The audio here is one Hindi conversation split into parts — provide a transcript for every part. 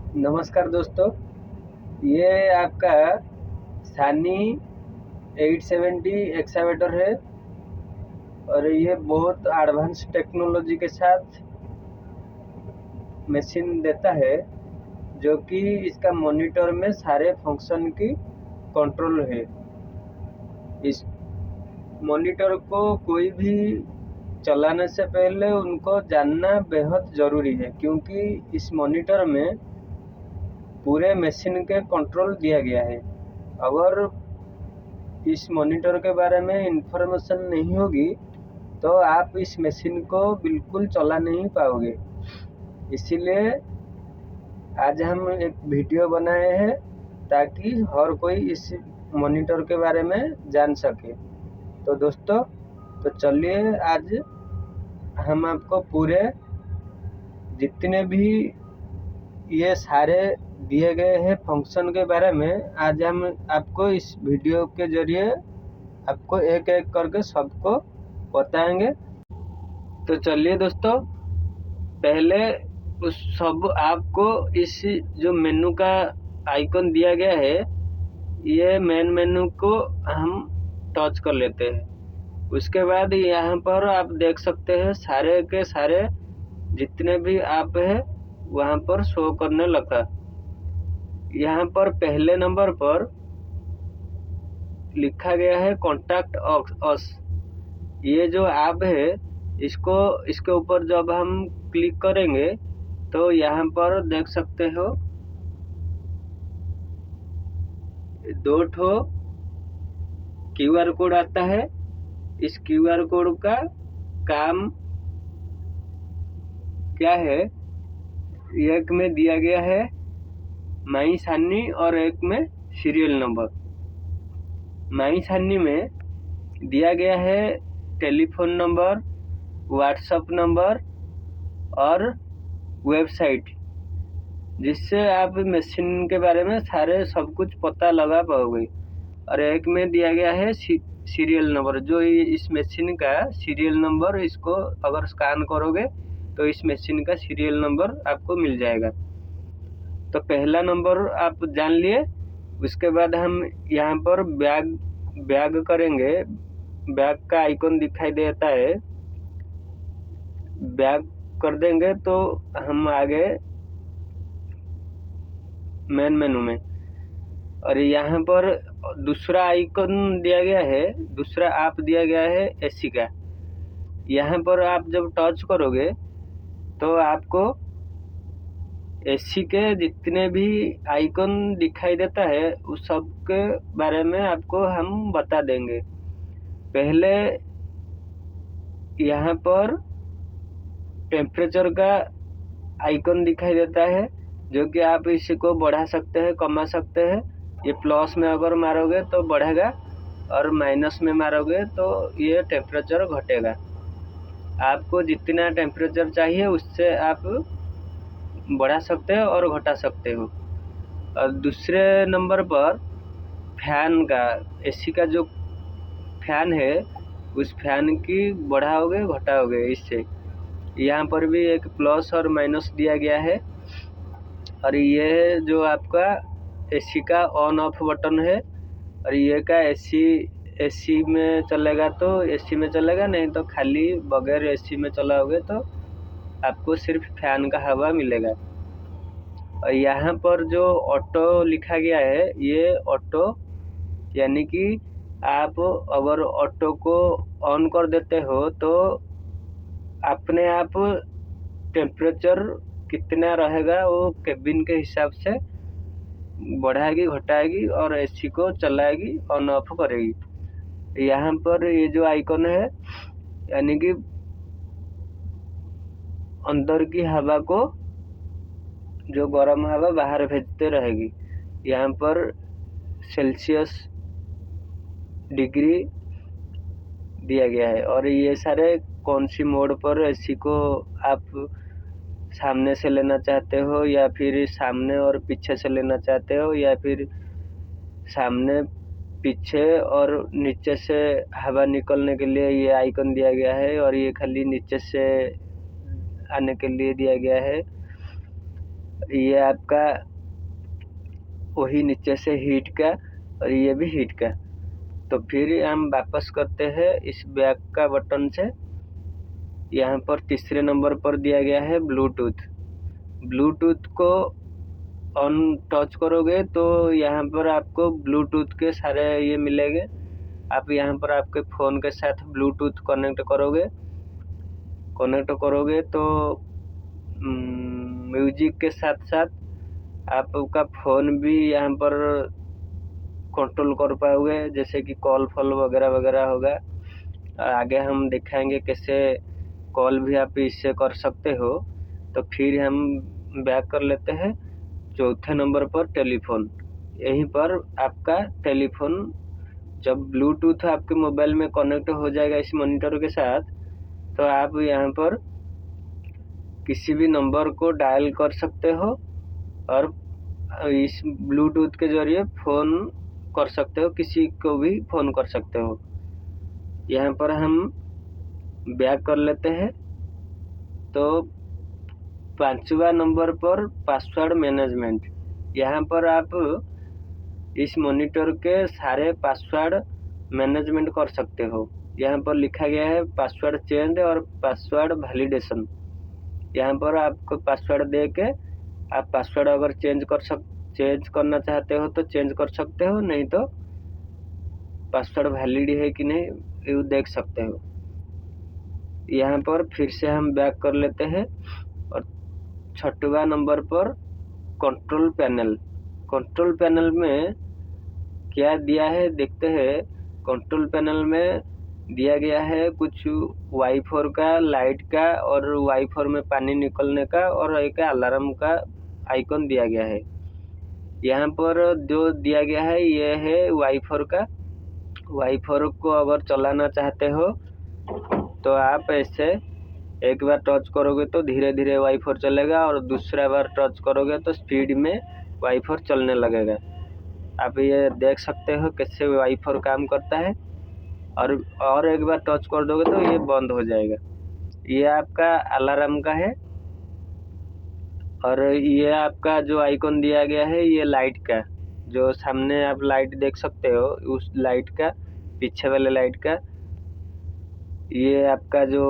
नमस्कार दोस्तों, ये आपका सानी 870 एक्सावेटर है और ये बहुत एडवांस टेक्नोलॉजी के साथ मशीन देता है, जो कि इसका मॉनिटर में सारे फंक्शन की कंट्रोल है। इस मॉनिटर को कोई भी चलाने से पहले उनको जानना बेहद ज़रूरी है, क्योंकि इस मॉनिटर में पूरे मशीन के कंट्रोल दिया गया है। अगर इस मॉनिटर के बारे में इंफॉर्मेशन नहीं होगी तो आप इस मशीन को बिल्कुल चला नहीं पाओगे। इसीलिए आज हम एक वीडियो बनाए हैं ताकि हर कोई इस मॉनिटर के बारे में जान सके। तो दोस्तों, तो चलिए आज हम आपको पूरे जितने भी ये सारे दिए गए हैं फंक्शन के बारे में आज हम आपको इस वीडियो के जरिए आपको एक एक करके सबको बताएंगे। तो चलिए दोस्तों, पहले उस सब आपको इस जो मेनू का आइकन दिया गया है, ये मेन मेनू को हम टच कर लेते हैं। उसके बाद यहाँ पर आप देख सकते हैं सारे के सारे जितने भी आप है वहाँ पर शो करने लगा। यहाँ पर पहले नंबर पर लिखा गया है कॉन्टैक्ट अस। ये जो ऐप है इसके ऊपर जब हम क्लिक करेंगे तो यहाँ पर देख सकते हो 2 ठो QR कोड आता है। इस QR कोड का काम क्या है, एक में दिया गया है माई सानी और एक में सीरियल नंबर। माई सानी में दिया गया है टेलीफोन नंबर, व्हाट्सएप नंबर और वेबसाइट, जिससे आप मशीन के बारे में सारे सब कुछ पता लगा पाओगे। और एक में दिया गया है सीरियल नंबर, जो इस मशीन का सीरियल नंबर, इसको अगर स्कैन करोगे तो इस मशीन का सीरियल नंबर आपको मिल जाएगा। तो पहला नंबर आप जान लिए। उसके बाद हम यहाँ पर बैग करेंगे। बैग का आइकन दिखाई देता है, बैग कर देंगे तो हम आगे मेन मेनू में। और यहाँ पर दूसरा आइकन दिया गया है, दूसरा ऐप दिया गया है एसी का। यहाँ पर आप जब टच करोगे तो आपको एसी के जितने भी आइकन दिखाई देता है उस सब के बारे में आपको हम बता देंगे। पहले यहाँ पर टेम्परेचर का आइकन दिखाई देता है, जो कि आप इसी को बढ़ा सकते हैं, कमा सकते हैं। ये प्लस में अगर मारोगे तो बढ़ेगा और माइनस में मारोगे तो ये टेम्परेचर घटेगा। आपको जितना टेम्परेचर चाहिए उससे आप बढ़ा सकते हो और घटा सकते हो। और दूसरे नंबर पर फैन का, एसी का जो फैन है उस फैन की बढ़ाओगे घटाओगे इससे। यहाँ पर भी एक प्लस और माइनस दिया गया है। और ये जो आपका एसी का ऑन ऑफ बटन है, और ये का एसी में चलेगा तो एसी में चलेगा, नहीं तो खाली बगैर एसी में चलाओगे तो आपको सिर्फ फैन का हवा मिलेगा। और यहाँ पर जो ऑटो लिखा गया है, ये ऑटो यानी कि आप अगर ऑटो को ऑन कर देते हो तो अपने आप टेम्परेचर कितना रहेगा वो केबिन के हिसाब से बढ़ाएगी घटाएगी और एसी को चलाएगी, ऑन ऑफ करेगी। यहाँ पर ये जो आइकन है यानी कि अंदर की हवा को, जो गर्म हवा बाहर भेजते रहेगी। यहाँ पर सेल्सियस डिग्री दिया गया है। और ये सारे कौन सी मोड पर एसी को आप सामने से लेना चाहते हो या फिर सामने और पीछे से लेना चाहते हो, या फिर सामने पीछे और नीचे से हवा निकलने के लिए ये आइकन दिया गया है, और ये खाली नीचे से आने के लिए दिया गया है। ये आपका वही नीचे से हीट का और ये भी हीट का। तो फिर हम वापस करते हैं इस बैक का बटन से। यहाँ पर तीसरे नंबर पर दिया गया है ब्लूटूथ। ब्लूटूथ को ऑन टच करोगे तो यहाँ पर आपको ब्लूटूथ के सारे ये मिलेंगे। आप यहाँ पर आपके फ़ोन के साथ ब्लूटूथ कनेक्ट करोगे तो म्यूजिक के साथ साथ आपका फ़ोन भी यहाँ पर कंट्रोल कर पाओगे, जैसे कि कॉल फॉल वगैरह वगैरह होगा। आगे हम दिखाएंगे कैसे कॉल भी आप इससे कर सकते हो। तो फिर हम बैक कर लेते हैं चौथे नंबर पर टेलीफोन। यहीं पर आपका टेलीफोन जब ब्लूटूथ आपके मोबाइल में कनेक्ट हो जाएगा इस मॉनिटर के साथ, तो आप यहाँ पर किसी भी नंबर को डायल कर सकते हो और इस ब्लूटूथ के जरिए फ़ोन कर सकते हो, किसी को भी फ़ोन कर सकते हो। यहाँ पर हम बैक कर लेते हैं। तो 5वां नंबर पर पासवर्ड मैनेजमेंट। यहाँ पर आप इस मॉनिटर के सारे पासवर्ड मैनेजमेंट कर सकते हो। यहाँ पर लिखा गया है पासवर्ड चेंज और पासवर्ड वैलिडेशन। यहाँ पर आपको पासवर्ड दे के आप पासवर्ड अगर चेंज करना चाहते हो तो चेंज कर सकते हो, नहीं तो पासवर्ड वैलिड है कि नहीं ये देख सकते हो। यहाँ पर फिर से हम बैक कर लेते हैं और 6वां नंबर पर कंट्रोल पैनल। कंट्रोल पैनल में क्या दिया है देखते हैं। कंट्रोल पैनल में दिया गया है कुछ वाइफर का, लाइट का और वाइफर में पानी निकलने का और एक अलार्म का आइकन दिया गया है। यहाँ पर जो दिया गया है ये है वाइफर का। वाइफर को अगर चलाना चाहते हो तो आप ऐसे एक बार टच करोगे तो धीरे धीरे वाइफर चलेगा और दूसरा बार टच करोगे तो स्पीड में वाइफर चलने लगेगा। आप ये देख सकते हो कैसे वाइफर काम करता है। और एक बार टच कर दोगे तो ये बंद हो जाएगा। ये आपका अलार्म का है और ये आपका जो आइकन दिया गया है ये लाइट का, जो सामने आप लाइट देख सकते हो उस लाइट का, पीछे वाले लाइट का। ये आपका जो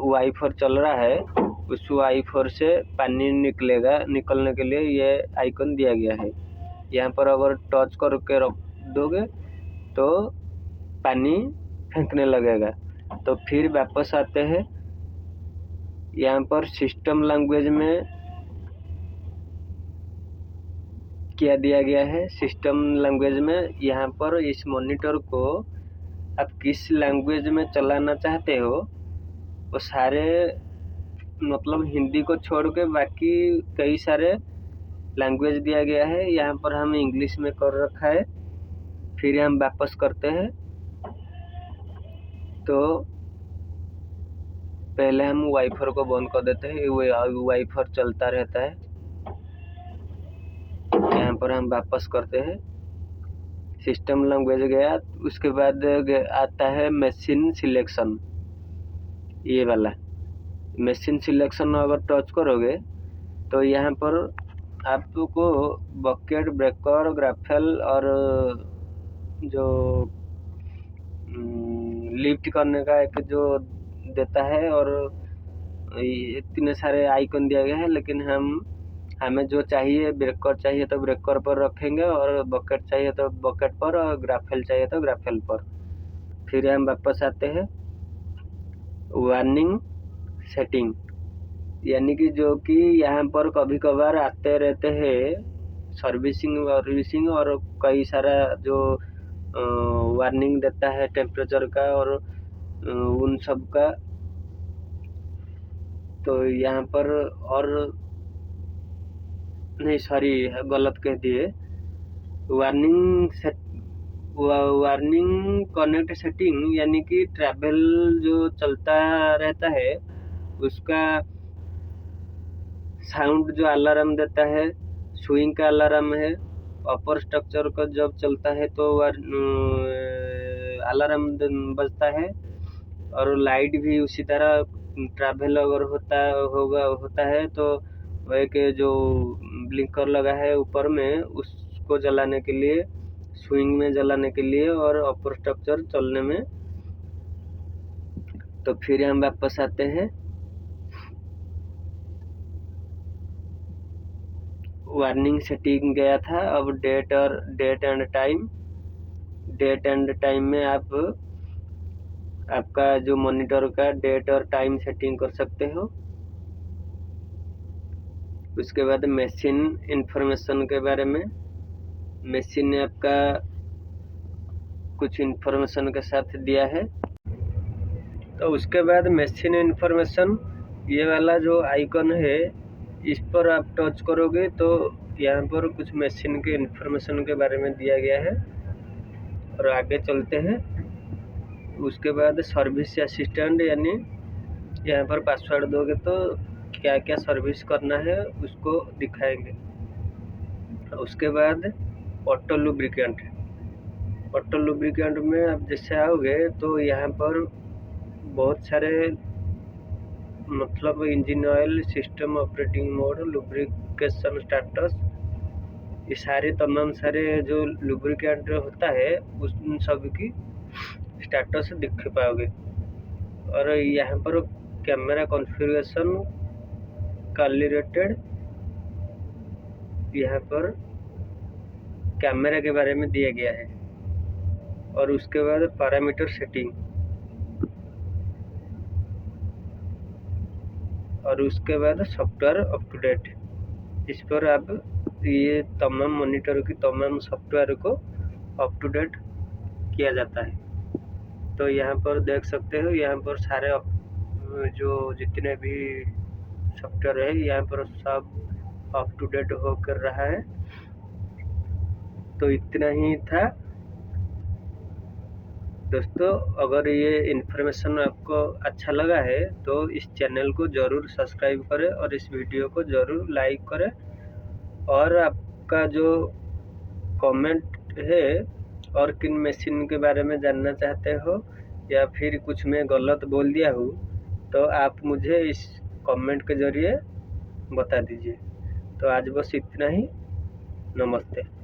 वाइफर चल रहा है उस वाइफर से पानी निकलने के लिए ये आइकन दिया गया है। यहाँ पर अगर टच करके रख दोगे तो पानी फेंकने लगेगा। तो फिर वापस आते हैं। यहाँ पर सिस्टम लैंग्वेज में क्या दिया गया है। सिस्टम लैंग्वेज में यहाँ पर इस मॉनिटर को आप किस लैंग्वेज में चलाना चाहते हो वो सारे, मतलब हिंदी को छोड़ के बाकी कई सारे लैंग्वेज दिया गया है। यहाँ पर हम इंग्लिश में कर रखा है। फिर हम वापस करते हैं। तो पहले हम वाइफर को बंद कर देते हैं, वाइफर चलता रहता है। यहाँ पर हम वापस करते हैं। सिस्टम लैंग्वेज गया, उसके बाद आता है मशीन सिलेक्शन। ये वाला मशीन सिलेक्शन अगर टच करोगे तो यहाँ पर आपको बकेट, ब्रेकर, ग्राफेल और जो लिफ्ट करने का एक जो देता है और इतने सारे आइकन दिया गया है। लेकिन हमें जो चाहिए, ब्रेकर चाहिए तो ब्रेकर पर रखेंगे और बकेट चाहिए तो बकेट पर और ग्राफेल चाहिए तो ग्राफेल पर। फिर हम वापस आते हैं वार्निंग सेटिंग, यानी कि जो कि यहाँ पर कभी कभार आते रहते हैं सर्विसिंग और कई सारा जो वार्निंग देता है टेम्परेचर का और उन सब का। तो यहाँ पर और नहीं, सॉरी गलत कह दिए। वार्निंग कनेक्ट सेटिंग यानी कि ट्रैवल जो चलता रहता है उसका साउंड जो अलार्म देता है, स्विंग का अलार्म है। अपर स्ट्रक्चर का जब चलता है तो अलार्म बजता है और लाइट भी उसी तरह ट्रैवल अगर होता है तो और एक जो ब्लिंकर लगा है ऊपर में, उसको जलाने के लिए, स्विंग में जलाने के लिए और अपर स्ट्रक्चर चलने में। तो फिर हम वापस आते हैं, वार्निंग सेटिंग गया था। अब डेट एंड टाइम में आपका जो मॉनिटर का डेट और टाइम सेटिंग कर सकते हो। उसके बाद मशीन इंफॉर्मेशन के बारे में, मशीन ने आपका कुछ इंफॉर्मेशन के साथ दिया है। तो उसके बाद मशीन इंफॉर्मेशन, ये वाला जो आइकन है, इस पर आप टच करोगे तो यहाँ पर कुछ मशीन के इंफॉर्मेशन के बारे में दिया गया है। और आगे चलते हैं। उसके बाद सर्विस असिस्टेंट, यानी यहाँ पर पासवर्ड दोगे तो क्या क्या सर्विस करना है उसको दिखाएंगे। उसके बाद ऑटो लुब्रिकेंट में आप जैसे आओगे तो यहाँ पर बहुत सारे, मतलब engine oil, system operating mode, lubrication status, ये सारे तमाम सारे जो लुब्रिकेंट होता है उन सब की स्टेटस दिख पाओगे। और यहाँ पर कैमरा कॉन्फ़िगरेशन, कैलिब्रेटेड, यहाँ पर कैमरा के बारे में दिया गया है। और उसके बाद पैरामीटर सेटिंग, और उसके बाद सॉफ्टवेयर अप टू डेट। इस पर आप ये तमाम मॉनिटर की तमाम सॉफ्टवेयर को अप टू डेट किया जाता है। तो यहाँ पर देख सकते हो, यहाँ पर सारे जो जितने भी सॉफ्टवेयर है यहाँ पर सब अप टू डेट होकर रहा है। तो इतना ही था दोस्तों। अगर ये इन्फॉर्मेशन आपको अच्छा लगा है तो इस चैनल को ज़रूर सब्सक्राइब करें और इस वीडियो को ज़रूर लाइक करें। और आपका जो कमेंट है, और किन मशीन के बारे में जानना चाहते हो या फिर कुछ मैं गलत बोल दिया हूँ तो आप मुझे इस कमेंट के ज़रिए बता दीजिए। तो आज बस इतना ही। नमस्ते।